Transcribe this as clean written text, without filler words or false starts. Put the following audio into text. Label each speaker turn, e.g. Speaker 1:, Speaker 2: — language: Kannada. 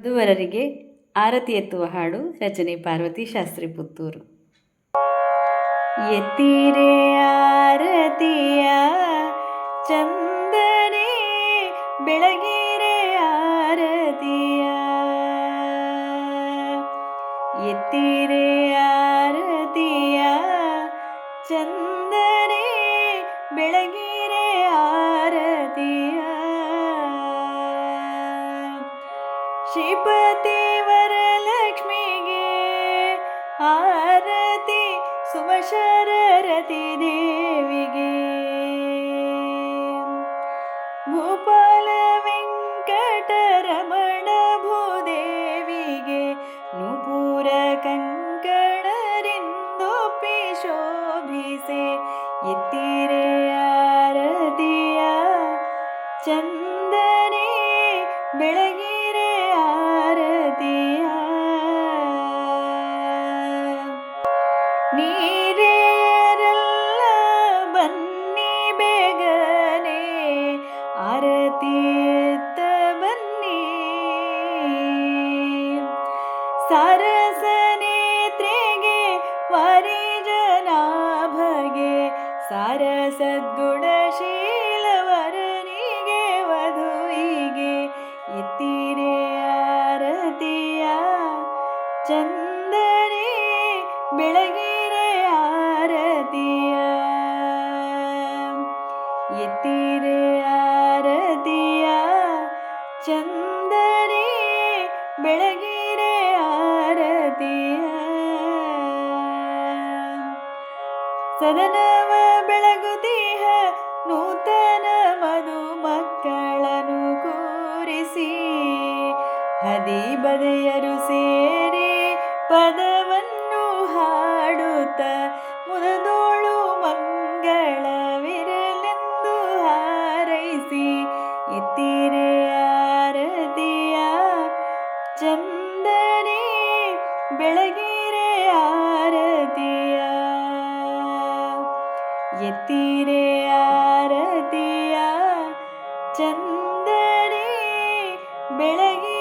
Speaker 1: ವಧುವರರಿಗೆ ಆರತಿ ಎತ್ತುವ ಹಾಡು. ರಚನೆ ಪಾರ್ವತಿ ಶಾಸ್ತ್ರಿ ಪುತ್ತೂರು. ಎತ್ತಿರೆ ಆರತಿಯ ಚಂದನೆ ಬೆಳಗಿರೆ ಆರತಿಯ, ಎತ್ತಿರೆ ಆರತಿಯ ಚಂದನೆ ಬೆಳಗಿರೆ ಆರತಿಯ. ಶ್ರೀಪತಿ ವರಲಕ್ಷ್ಮಿಗೆ ಆರತಿ, ಸುಮಶರರತಿ ದೇವಿಗೆ, ಭೂಪಾಲ ವೆಂಕಟರಮಣ ಭೂದೇವಿಗೆ, ನೂಪುರ ಕಂಕಣರಿಂದೊಪ್ಪಿ ಶೋಭಿಸೆ. ಎತ್ತಿರೆ ಆರತಿಯ ಚಂದನೆ ಬೆಳಗಿರೆ ಆರತಿಯ. ನೀರೆಯರೆಲ್ಲ ಬನ್ನಿ ಬೇಗನೆ ಆರತಿ ಎತ್ತ ಬನ್ನಿ, ಸಾರಸನೇತ್ರೆಗೆ ವಾರಿಜನಾಭಗೆ, ಸಾರಸದ್ಗುಣಶೀಲವರನಿಗೆ ವಧುವಿಗೆ. ಎತ್ತಿರೆ ಆರತಿಯ ಚಂದನೆ ಬೆಳಗಿರೆ ಆರತಿಯ, ಎತ್ತಿರೆ ಆರತಿಯ ಚಂದನೆ ಬೆಳಗಿರೆ ಆರತಿಯ. ಸದನವ ಬೆಳಗುತ್ತೀಹ ನೂತನ ಮಧು ಮಕ್ಕಳನ್ನು ಕೂರಿಸಿ, ಹದಿ ಬದೆಯರು ಸೇರಿ ಪದವನ್ನು ಹಾಡುತ್ತ, ಮುದದೋಳು ಮಂಗಳವಿರಲೆಂದು ಹಾರೈಸಿ. ಎತ್ತಿರೆ ಆರತಿಯ ಚಂದನೆ ಬೆಳಗಿರೆ ಆರತಿಯ, ಎತ್ತಿರೆ ಆರತಿಯ ಚಂದನೆ ಬೆಳಗಿ